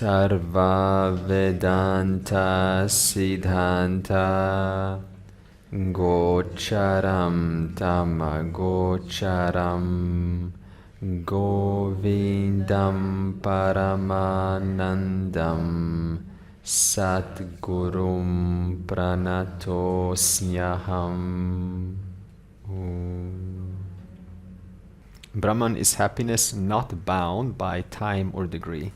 Sarva Vedanta Siddhanta Gocharam Tamagocharam Govindam Paramanandam Satgurum Pranatosmyaham. Brahman is happiness not bound by time or degree.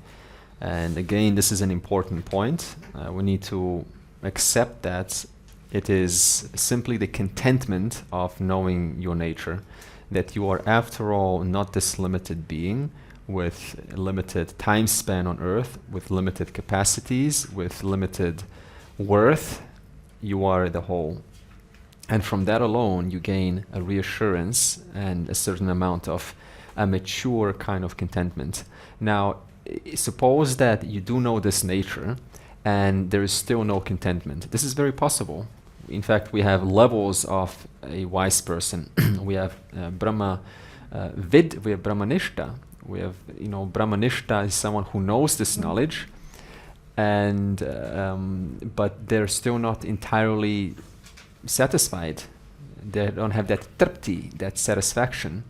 And again, this is an important point. We need to accept that it is simply the contentment of knowing your nature, that you are after all not this limited being with a limited time span on earth, with limited capacities, with limited worth. You are the whole. And from that alone, you gain a reassurance and a certain amount of a mature kind of contentment. Now, suppose that you do know this nature and there is still no contentment. This is very possible. In fact, we have levels of a wise person. We have Brahma Vid, we have Brahmanishta. We have, Brahmanishta is someone who knows this knowledge, and but they're still not entirely satisfied. They don't have that tripti, that satisfaction.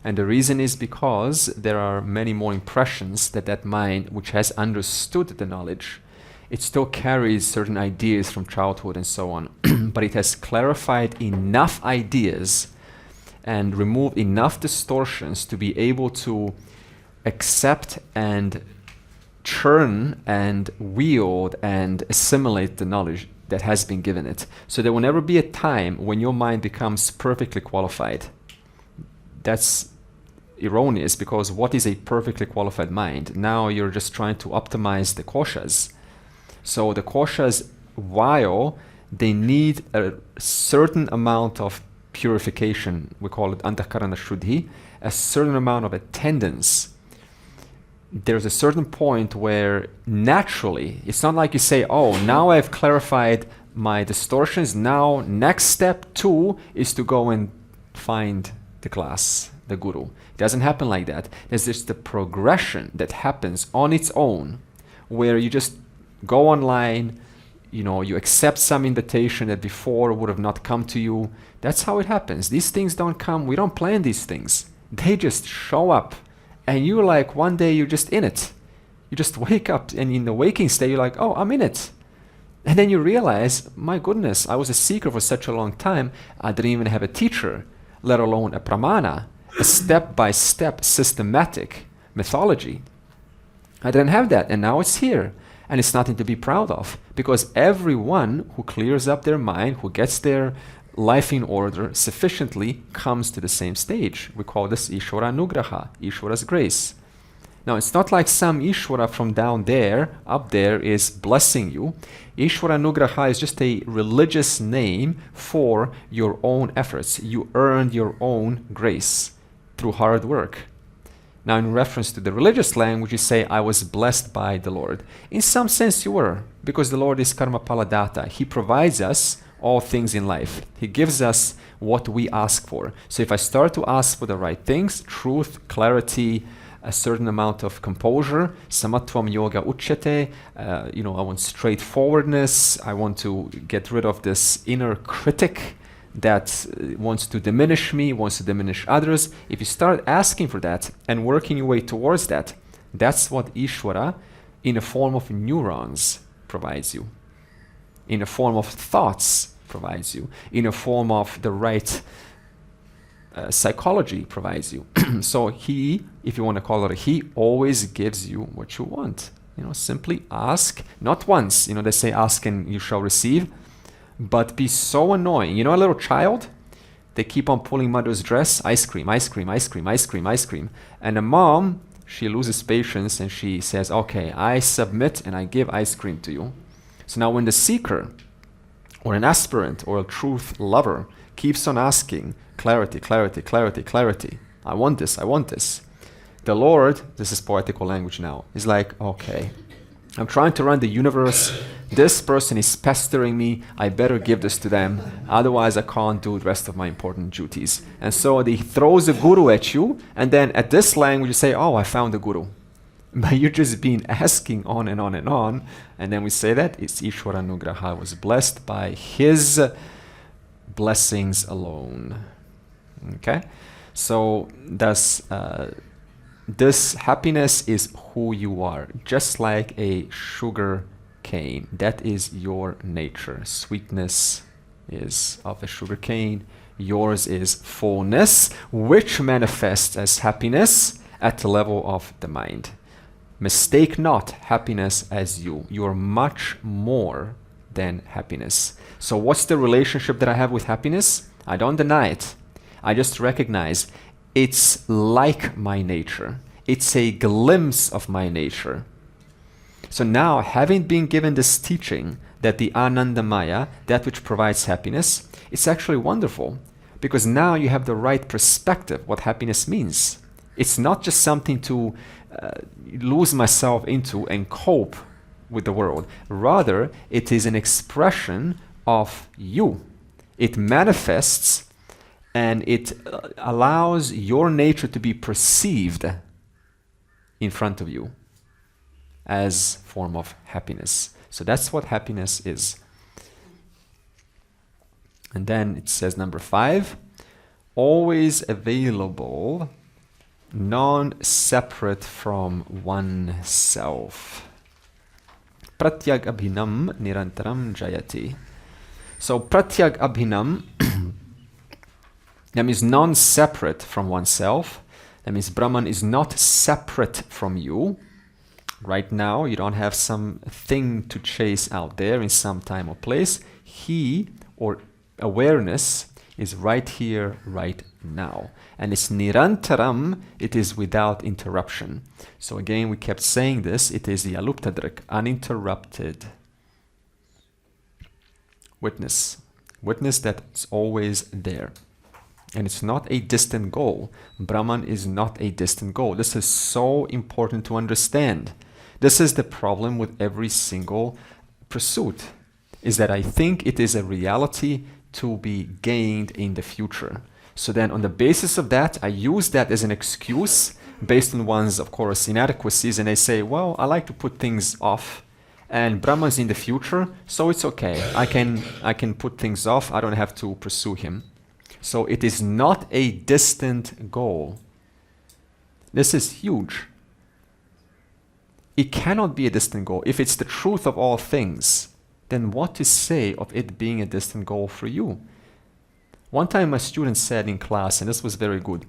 And the reason is because there are many more impressions that mind, which has understood the knowledge, it still carries certain ideas from childhood and so on, but it has clarified enough ideas and removed enough distortions to be able to accept and churn and wield and assimilate the knowledge that has been given it. So there will never be a time when your mind becomes perfectly qualified. That's erroneous, because what is a perfectly qualified mind? Now you're just trying to optimize the koshas. So the koshas, while they need a certain amount of purification, we call it antakarana shuddhi, a certain amount of attendance, there's a certain point where naturally, it's not like you say, oh, now I've clarified my distortions, now next step 2 is to go and find the class, the guru. It doesn't happen like that. There's just the progression that happens on its own, where you just go online, you accept some invitation that before would have not come to you. That's how it happens. These things don't come, we don't plan these things. They just show up. And you're like, one day you're just in it. You just wake up, and in the waking state, you're like, oh, I'm in it. And then you realize, my goodness, I was a seeker for such a long time. I didn't even have a teacher, let alone a pramana, a step-by-step systematic methodology. I didn't have that, and now it's here. And it's nothing to be proud of, because everyone who clears up their mind, who gets their life in order sufficiently, comes to the same stage. We call this Ishvara Nugraha, Ishvara's grace. Now, it's not like some Ishvara from down there, up there, is blessing you. Ishvara Nugraha is just a religious name for your own efforts. You earned your own grace through hard work. Now, in reference to the religious language, you say, I was blessed by the Lord. In some sense, you were, because the Lord is karma paladata. He provides us all things in life. He gives us what we ask for. So if I start to ask for the right things, truth, clarity, a certain amount of composure, samatvam yoga uchyate, I want straightforwardness, I want to get rid of this inner critic that wants to diminish me, wants to diminish others. If you start asking for that and working your way towards that, that's what Ishvara, in a form of neurons, provides you. In a form of thoughts, provides you. In a form of the right psychology, provides you. So he, if you want to call it, he always gives you what you want. Simply ask, not once. They say ask and you shall receive, but be so annoying. A little child, they keep on pulling mother's dress, ice cream, ice cream, ice cream, ice cream, ice cream. And a mom, she loses patience and she says, okay, I submit and I give ice cream to you. So now when the seeker or an aspirant or a truth lover keeps on asking clarity, clarity, clarity, clarity, I want this, I want this. The Lord, this is poetical language now, is like, okay, I'm trying to run the universe. This person is pestering me. I better give this to them. Otherwise, I can't do the rest of my important duties. And so he throws a guru at you. And then at this language, you say, oh, I found a guru. But you've just been asking on and on and on. And then we say that it's Ishvara Nugraha. I was blessed by his blessings alone. Okay? So thus, this happiness is who you are. Just like a sugar cane. That is your nature. Sweetness is of a sugar cane. Yours is fullness, which manifests as happiness at the level of the mind. Mistake not happiness as you. You are much more than happiness. So what's the relationship that I have with happiness? I don't deny it. I just recognize it's like my nature. It's a glimpse of my nature. So now, having been given this teaching that the Anandamaya, that which provides happiness, it's actually wonderful, because now you have the right perspective what happiness means. It's not just something to lose myself into and cope with the world. Rather, it is an expression of you. It manifests and it allows your nature to be perceived in front of you as form of happiness. So that's what happiness is. And then it says number 5, always available, non-separate from oneself. Pratyag abhinam nirantaram jayati. So pratyag abhinam, that means non-separate from oneself. That means Brahman is not separate from you. Right now, you don't have some thing to chase out there in some time or place. He, or awareness, is right here, right now. And it's nirantaram, it is without interruption. So again, we kept saying this, it is the aluptadrik, uninterrupted witness. Witness that's always there. And it's not a distant goal. Brahman is not a distant goal. This is so important to understand. This is the problem with every single pursuit, is that I think it is a reality to be gained in the future. So then on the basis of that, I use that as an excuse based on one's, of course, inadequacies, and I say, well, I like to put things off, and Brahma's in the future, so it's okay. I can put things off. I don't have to pursue him. So it is not a distant goal. This is huge. It cannot be a distant goal. If it's the truth of all things, then what to say of it being a distant goal for you? One time my student said in class, and this was very good,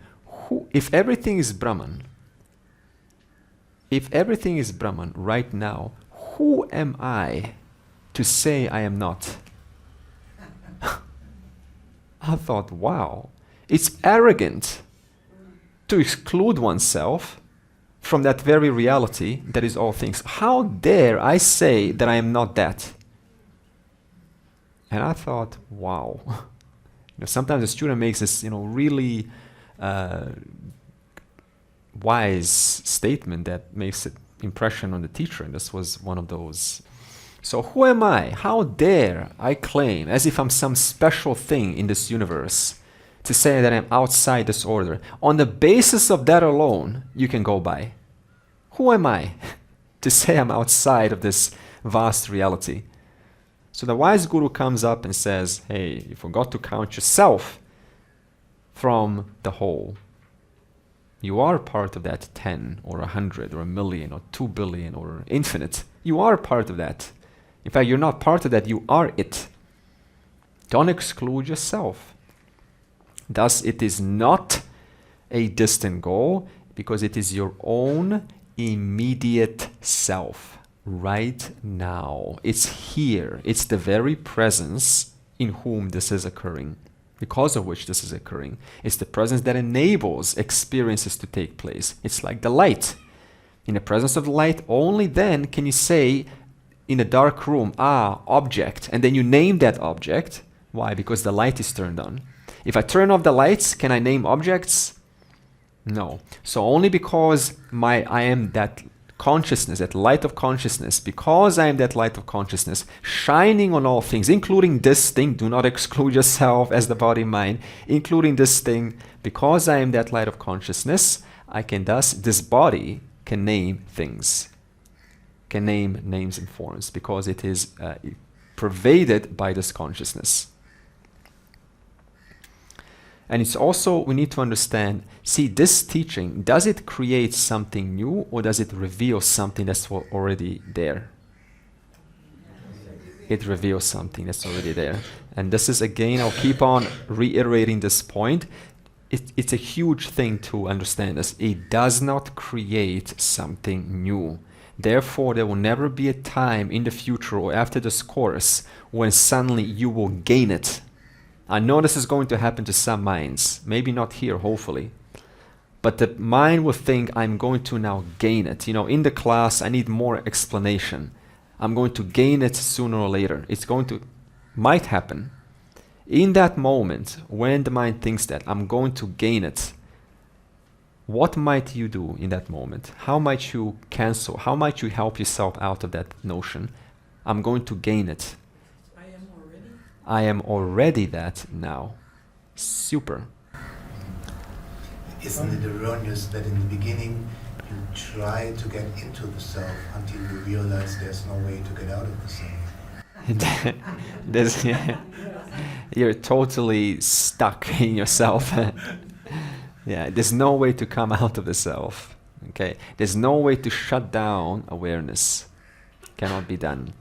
if everything is Brahman right now, who am I to say I am not? I thought, wow, it's arrogant to exclude oneself from that very reality that is all things. How dare I say that I am not that? And I thought, wow. Sometimes a student makes this, really wise statement that makes an impression on the teacher, and this was one of those. So who am I? How dare I claim, as if I'm some special thing in this universe, to say that I'm outside this order? On the basis of that alone, you can go by. Who am I to say I'm outside of this vast reality? So the wise guru comes up and says, hey, you forgot to count yourself from the whole. You are part of that 10 or 100 or 1,000,000 or 2 billion or infinite. You are part of that. In fact, you're not part of that, you are it. Don't exclude yourself. Thus, it is not a distant goal because it is your own immediate self. Right now. It's here. It's the very presence in whom this is occurring, because of which this is occurring. It's the presence that enables experiences to take place. It's like the light. In the presence of the light, only then can you say in a dark room, object, and then you name that object. Why? Because the light is turned on. If I turn off the lights, can I name objects? No. So only because I am that consciousness, that light of consciousness, because I am that light of consciousness, shining on all things, including this thing, do not exclude yourself as the body mind, including this thing, because I am that light of consciousness, I can thus, this body can name things, can name names and forms, because it is pervaded by this consciousness. And it's also, we need to understand, see, this teaching, does it create something new or does it reveal something that's already there? It reveals something that's already there. And this is, again, I'll keep on reiterating this point. It's a huge thing to understand this. It does not create something new. Therefore, there will never be a time in the future or after this course when suddenly you will gain it. I know this is going to happen to some minds, maybe not here, hopefully. But the mind will think, I'm going to now gain it. You know, in the class, I need more explanation. I'm going to gain it sooner or later. It's going to, might happen. In that moment, when the mind thinks that, I'm going to gain it, what might you do in that moment? How might you cancel? How might you help yourself out of that notion? I'm going to gain it. I am already that now. Super. Isn't it erroneous that in the beginning you try to get into the self until you realize there's no way to get out of the self? You're totally stuck in yourself. Yeah, there's no way to come out of the self. Okay, there's no way to shut down awareness. Cannot be done.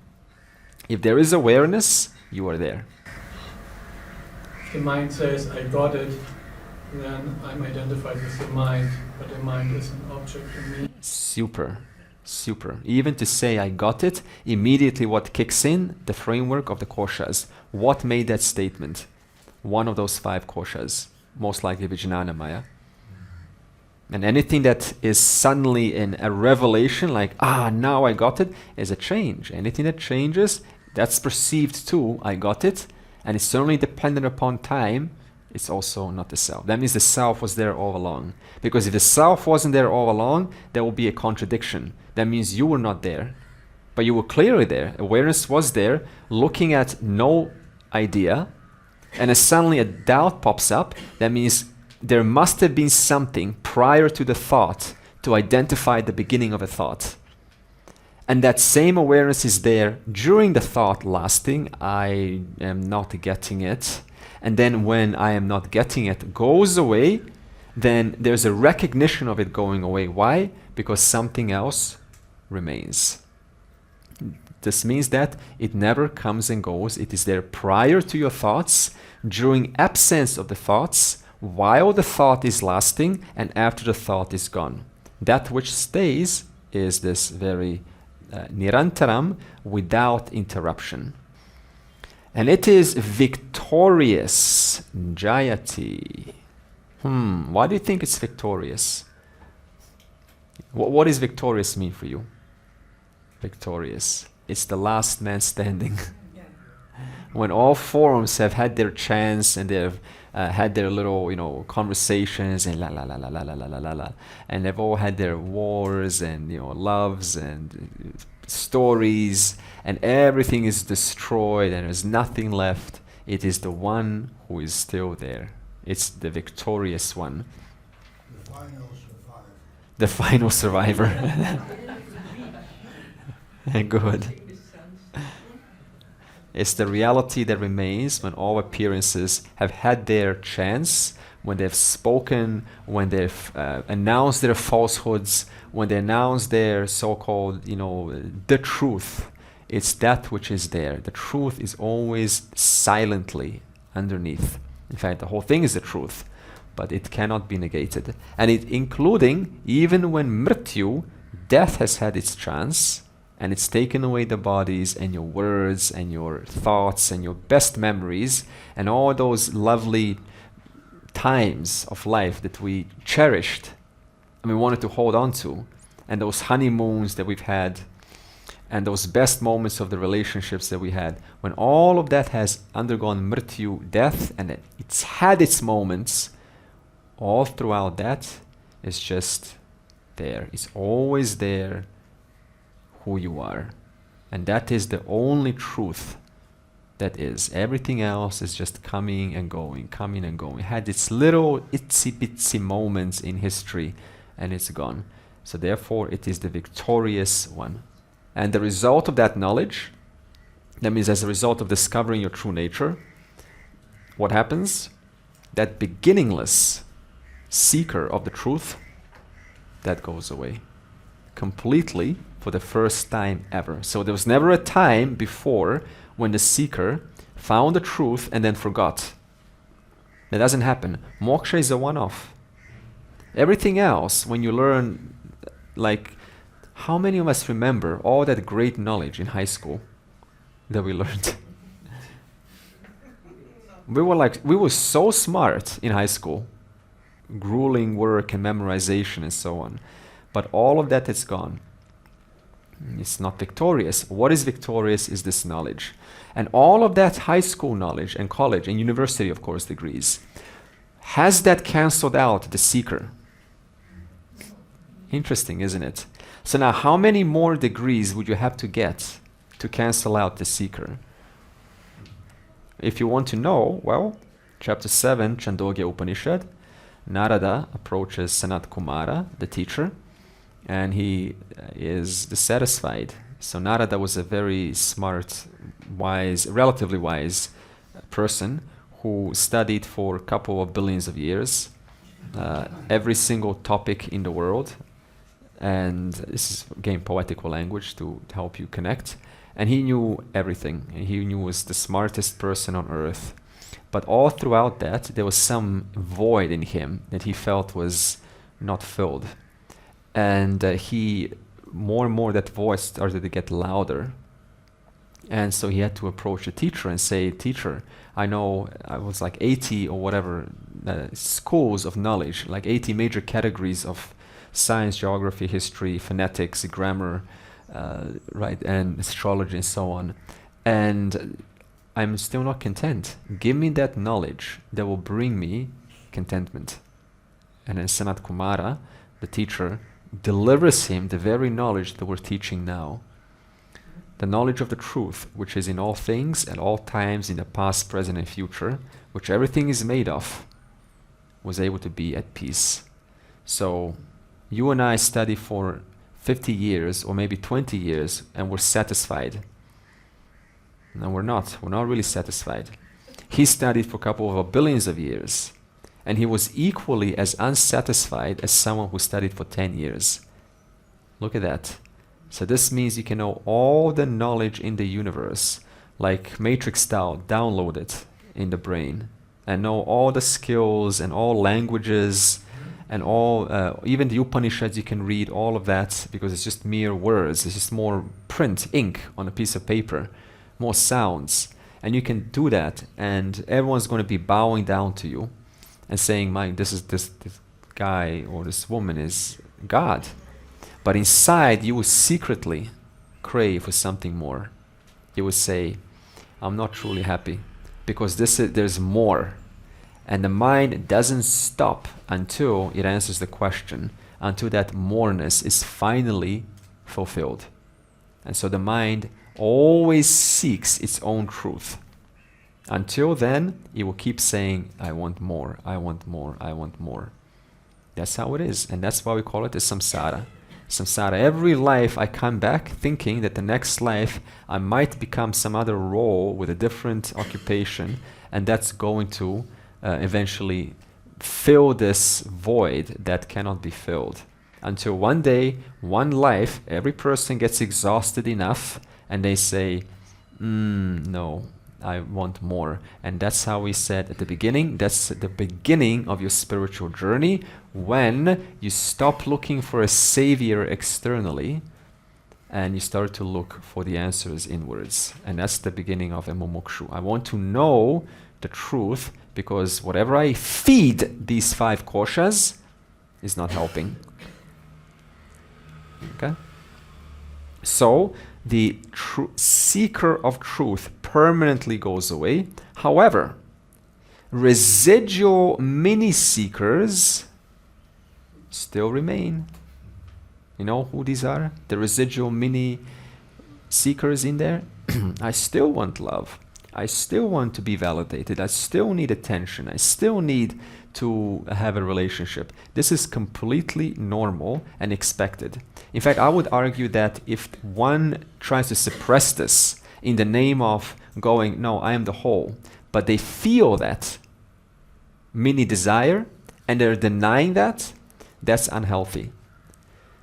If there is awareness, you are there. The mind says, I got it, then I'm identified with the mind, but the mind is an object in me. Super, super. Even to say I got it, immediately what kicks in? The framework of the koshas. What made that statement? One of those 5 koshas, most likely Vijnana Maya. And anything that is suddenly in a revelation, like, now I got it, is a change. Anything that changes, that's perceived too, I got it, and it's certainly dependent upon time, it's also not the self. That means the self was there all along. Because if the self wasn't there all along, there will be a contradiction. That means you were not there, but you were clearly there. Awareness was there, looking at no idea, and as suddenly a doubt pops up, that means there must have been something prior to the thought to identify the beginning of a thought. And that same awareness is there during the thought lasting, I am not getting it. And then when I am not getting it goes away, then there's a recognition of it going away. Why? Because something else remains. This means that it never comes and goes. It is there prior to your thoughts, during absence of the thoughts, while the thought is lasting, and after the thought is gone. That which stays is this very nirantaram, without interruption. And it is victorious, jayati. Why do you think it's victorious? What does victorious mean for you? Victorious. It's the last man standing. When all forms have had their chance and they've had their little, conversations and la la la la la la la la la, and they've all had their wars and loves and stories, and everything is destroyed and there's nothing left. It is the one who is still there. It's the victorious one. The final survivor. The final survivor. Good. It's the reality that remains when all appearances have had their chance, when they've spoken, when they've announced their falsehoods, when they announce their so-called, the truth. It's that which is there. The truth is always silently underneath. In fact, the whole thing is the truth, but it cannot be negated. And it including, even when mrityu, death has had its chance, and it's taken away the bodies and your words and your thoughts and your best memories and all those lovely times of life that we cherished and we wanted to hold on to, and those honeymoons that we've had and those best moments of the relationships that we had. When all of that has undergone mrityu, death, and it's had its moments, all throughout that is just there. It's always there, who you are. And that is the only truth that is. Everything else is just coming and going, coming and going. It had its little itsy bitsy moments in history and it's gone. So therefore it is the victorious one. And the result of that knowledge, that means as a result of discovering your true nature, what happens? That beginningless seeker of the truth, that goes away completely for the first time ever. So there was never a time before when the seeker found the truth and then forgot. That doesn't happen. Moksha is a one-off. Everything else, when you learn, like, how many of us remember all that great knowledge in high school that we learned? We were so smart in high school. Grueling work and memorization and so on. But all of that is gone. It's not victorious. What is victorious is this knowledge. And all of that high school knowledge and college and university, of course, degrees, has that cancelled out the seeker? Interesting, isn't it? So now, how many more degrees would you have to get to cancel out the seeker? If you want to know, well, chapter 7, Chandogya Upanishad, Narada approaches Sanat Kumara, the teacher, and he is dissatisfied. So Narada was a very smart, wise, relatively wise person who studied for a couple of billions of years, every single topic in the world. And this is, again, poetical language to help you connect. And he knew everything. And he knew was the smartest person on earth. But all throughout that, there was some void in him that he felt was not filled. And he, more and more, that voice started to get louder. And so he had to approach a teacher and say, teacher, I know I was like 80 or whatever schools of knowledge, like 80 major categories of science, geography, history, phonetics, grammar, right, and astrology and so on. And I'm still not content. Give me that knowledge that will bring me contentment. And then Sanat Kumara, the teacher, delivers him the very knowledge that we're teaching now. The knowledge of the truth, which is in all things, at all times, in the past, present, and future, which everything is made of, was able to be at peace. So you and I study for 50 years or maybe 20 years and we're satisfied. No, we're not. We're not really satisfied. He studied for a couple of billions of years, and he was equally as unsatisfied as someone who studied for 10 years. Look at that. So this means you can know all the knowledge in the universe, like matrix style, download it in the brain, and know all the skills and all languages and all, even the Upanishads, you can read all of that because it's just mere words. It's just more print, ink on a piece of paper, more sounds. And you can do that, and everyone's going to be bowing down to you and saying, "Mike, this guy or this woman is God." But inside, you will secretly crave for something more. You will say, "I'm not truly happy because there's more." And the mind doesn't stop until it answers the question, until that moreness is finally fulfilled. And so the mind always seeks its own truth. Until then, it will keep saying, "I want more, I want more, I want more." That's how it is. And that's why we call it the samsara. Samsara. Every life I come back thinking that the next life I might become some other role with a different occupation, and that's going to eventually fill this void that cannot be filled. Until one day, one life, every person gets exhausted enough and they say, no, I want more. And that's how we said at the beginning, that's the beginning of your spiritual journey, when you stop looking for a savior externally and you start to look for the answers inwards. And that's the beginning of a mumukshu. I want to know the truth, because whatever I feed these 5 koshas is not helping. Okay? So the seeker of truth permanently goes away. However, residual mini-seekers still remain. You know who these are? The residual mini-seekers in there? I still want love. I still want to be validated. I still need attention. I still need to have a relationship. This is completely normal and expected. In fact, I would argue that if one tries to suppress this in the name of going, no, I am the whole, but they feel that mini desire and they're denying that, that's unhealthy.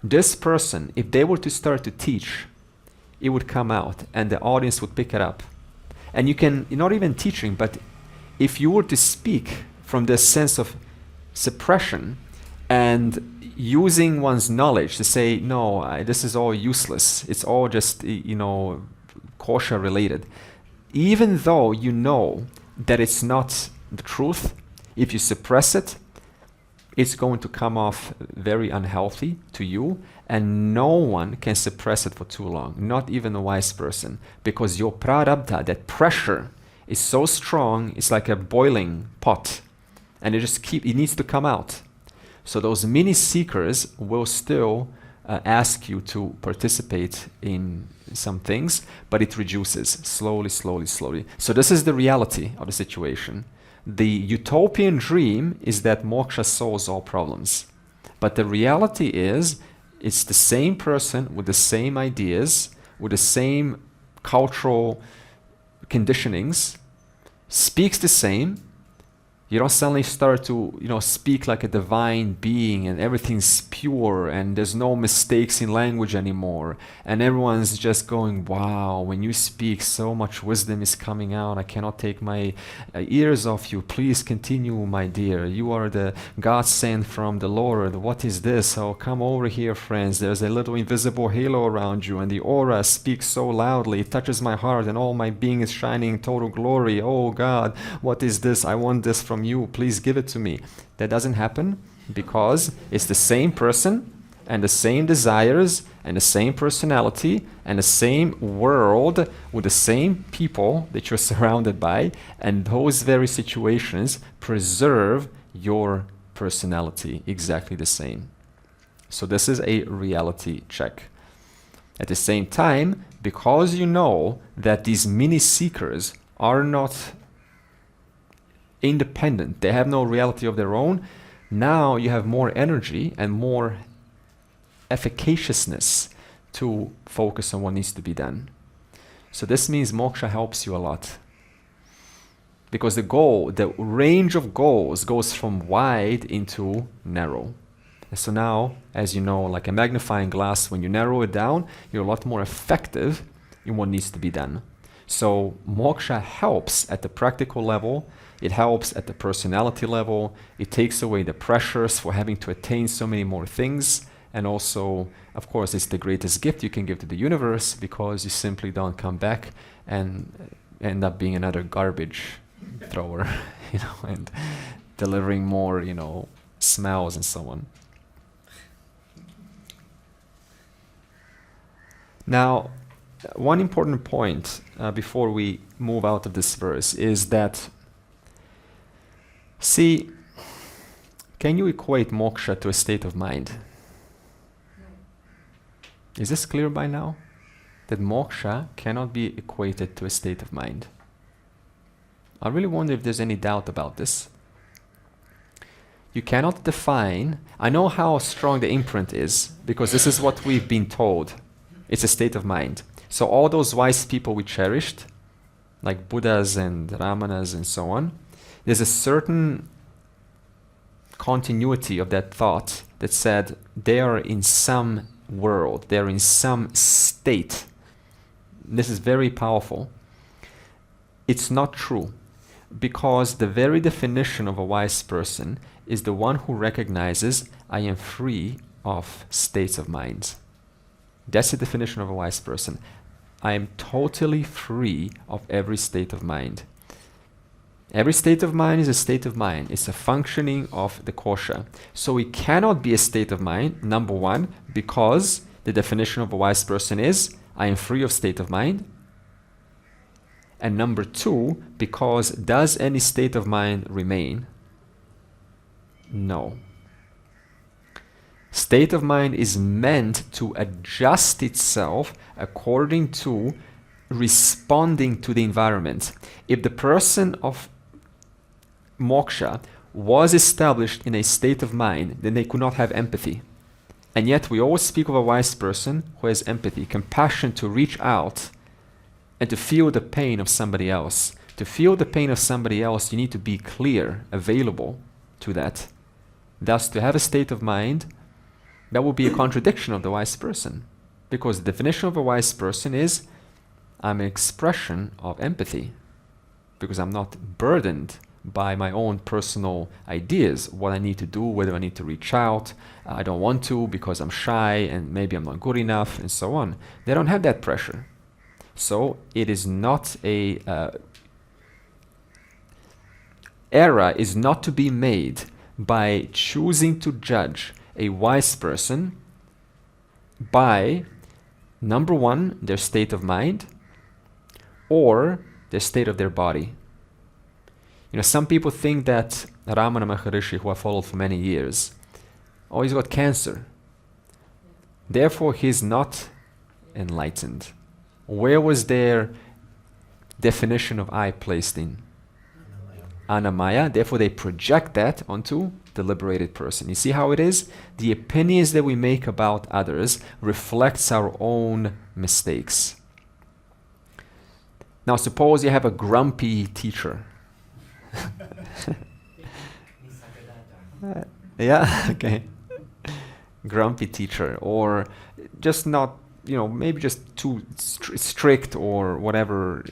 This person, if they were to start to teach, it would come out and the audience would pick it up. And you can, you're not even teaching, but if you were to speak from this sense of suppression and using one's knowledge to say, no, this is all useless, it's all just, kosha related, even though you know that it's not the truth, if you suppress it, it's going to come off very unhealthy to you, and no one can suppress it for too long, not even a wise person, because your prarabdha, that pressure, is so strong, it's like a boiling pot, and it needs to come out. So those mini seekers will still ask you to participate in some things, but it reduces slowly, slowly, slowly. So this is the reality of the situation. The utopian dream is that moksha solves all problems. But the reality is, it's the same person with the same ideas, with the same cultural conditionings, speaks the same. You don't suddenly start to, speak like a divine being and everything's pure and there's no mistakes in language anymore. And everyone's just going, wow, when you speak, so much wisdom is coming out. I cannot take my ears off you. Please continue, my dear. You are the God sent from the Lord. What is this? Oh, come over here, friends. There's a little invisible halo around you and the aura speaks so loudly. It touches my heart and all my being is shining in total glory. Oh God, what is this? I want this from you, please give it to me. That doesn't happen because it's the same person and the same desires and the same personality and the same world with the same people that you're surrounded by, and those very situations preserve your personality exactly the same. So this is a reality check. At the same time, because you know that these mini seekers are not independent, they have no reality of their own, now you have more energy and more efficaciousness to focus on what needs to be done. So this means moksha helps you a lot, because the range of goals goes from wide into narrow. And so now, as you know, like a magnifying glass, when you narrow it down, you're a lot more effective in what needs to be done. So moksha helps at the practical level. It helps at the personality level. It takes away the pressures for having to attain so many more things. And also, of course, it's the greatest gift you can give to the universe, because you simply don't come back and end up being another garbage thrower, and delivering more, smells and so on. Now, one important point before we move out of this verse is that, see, can you equate moksha to a state of mind? Is this clear by now? That moksha cannot be equated to a state of mind. I really wonder if there's any doubt about this. You cannot define, I know how strong the imprint is, because this is what we've been told. It's a state of mind. So all those wise people we cherished, like Buddhas and Ramanas and so on, there's a certain continuity of that thought that said they are in some world, they're in some state. This is very powerful. It's not true, because the very definition of a wise person is the one who recognizes, I am free of states of mind. That's the definition of a wise person. I am totally free of every state of mind. Every state of mind is a state of mind. It's a functioning of the kosha. So it cannot be a state of mind, number one, because the definition of a wise person is, I am free of state of mind. And number two, because does any state of mind remain? No. State of mind is meant to adjust itself according to responding to the environment. If the person of moksha was established in a state of mind, then they could not have empathy. And yet we always speak of a wise person who has empathy, compassion to reach out and to feel the pain of somebody else. To feel the pain of somebody else, you need to be clear, available to that. Thus, to have a state of mind, that would be a contradiction of the wise person. Because the definition of a wise person is, I'm an expression of empathy. Because I'm not burdened by my own personal ideas, what I need to do, whether I need to reach out, I don't want to because I'm shy and maybe I'm not good enough, and so on. They don't have that pressure. So it is not a error is not to be made by choosing to judge a wise person by, number one, their state of mind, or the state of their body. You know, some people think that Ramana Maharishi, who I followed for many years, oh, he's got cancer. Therefore, he's not enlightened. Where was their definition of I placed in? Anamaya. Therefore, they project that onto the liberated person. You see how it is? The opinions that we make about others reflects our own mistakes. Now, suppose you have a grumpy teacher. Yeah, okay. Grumpy teacher, or just not, you know, maybe just too strict or whatever,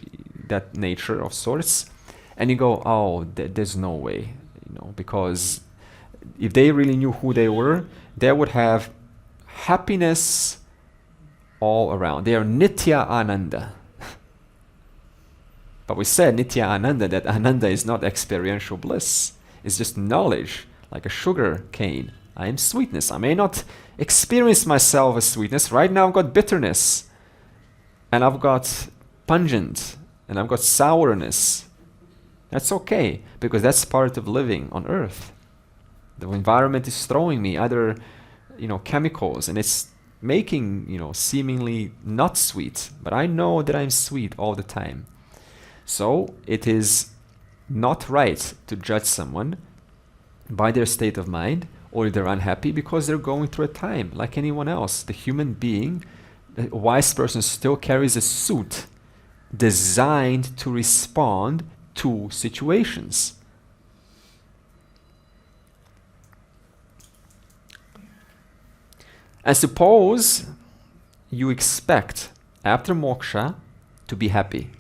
that nature of sorts. And you go, oh, there's no way, you know, because if they really knew who they were, they would have happiness all around. They are Nitya Ananda. But we said Nitya Ananda, that Ananda is not experiential bliss. It's just knowledge, like a sugar cane. I am sweetness. I may not experience myself as sweetness. Right now I've got bitterness. And I've got pungent. And I've got sourness. That's okay, because that's part of living on earth. The environment is throwing me other, you know, chemicals, and it's making, you know, seemingly not sweet. But I know that I'm sweet all the time. So it is not right to judge someone by their state of mind, or if they're unhappy because they're going through a time like anyone else. The human being, a wise person, still carries a suit designed to respond to situations. And suppose you expect after moksha to be happy.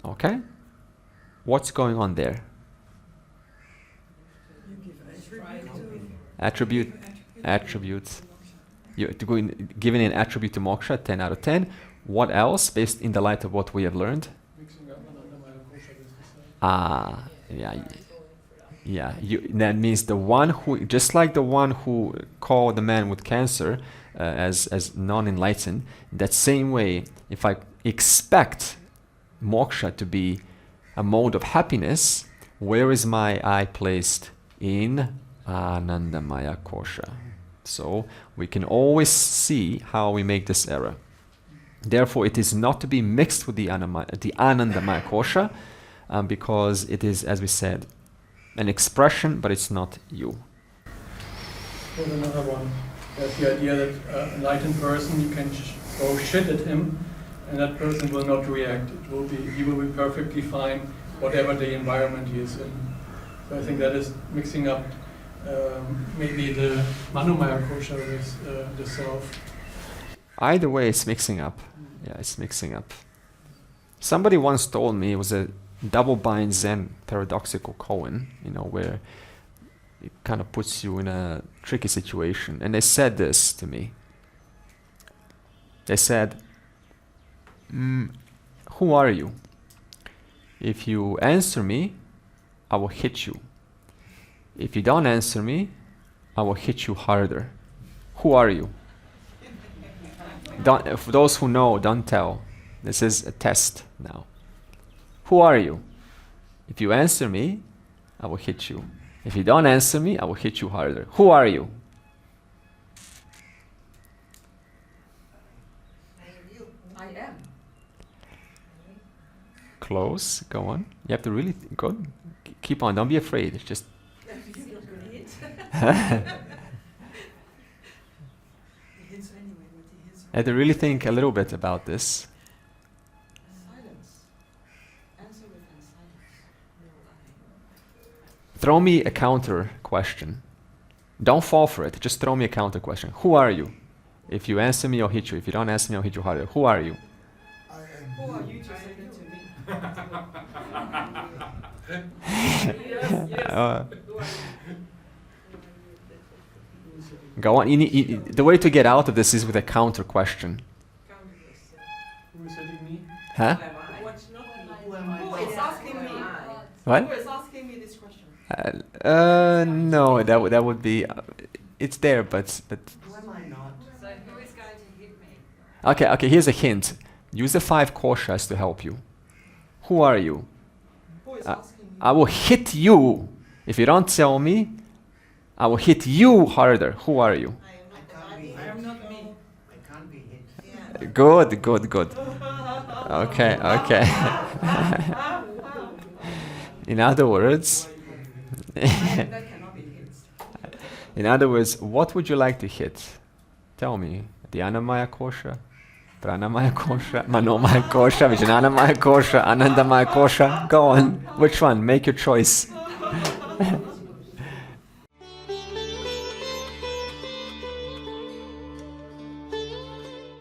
Okay? What's going on there? Attributes. You're giving an attribute to moksha, 10 out of 10. What else, based in the light of what we have learned? Yeah. That means the one who, just like the one who called the man with cancer as non-enlightened, that same way, if I expect moksha to be a mode of happiness, where is my eye placed? In Anandamaya Kosha. So we can always see how we make this error. Therefore, it is not to be mixed with the Anandamaya Kosha, because it is, as we said, an expression, but it's not you. There's another one. There's the idea that an enlightened person, you can throw shit at him, and that person will not react. He will be perfectly fine, whatever the environment he is in. So I think that is mixing up maybe the Manomaya Kosha with the self. Either way, it's mixing up. Yeah, it's mixing up. Somebody once told me, it was a double-bind Zen paradoxical koan, you know, where it kind of puts you in a tricky situation. And they said this to me. They said, who are you? If you answer me, I will hit you. If you don't answer me, I will hit you harder. Who are you? For those who know, don't tell. This is a test now. Who are you? If you answer me, I will hit you. If you don't answer me, I will hit you harder. Who are you? I am. Close. Go on. You have to really go. Keep on. Don't be afraid. It's just. I had to really think a little bit about this. Throw me a counter question. Don't fall for it. Just throw me a counter question. Who are you? If you answer me, I'll hit you. If you don't answer me, I'll hit you harder. Who are you? Who are you to say that to me? Go on. The way to get out of this is with a counter question. Who is hitting me? Huh? What's not me? Who am I? Who is asking me? What? Who is asking me this question? No, that would be. It's there, but. Who am I not? So who is going to hit me? Okay. Here's a hint. Use the 5 koshas to help you. Who are you? Who is asking me? I will hit you. If you don't tell me, I will hit you harder. Who are you? I am not me. I can't be hit. Good. Okay. In other words, That cannot be hit. in other words, what would you like to hit? Tell me. The Annamaya kosha, Pranamaya kosha, Manomaya kosha, Vijnanamaya kosha, Anandamaya kosha. Go on. Which one? Make your choice.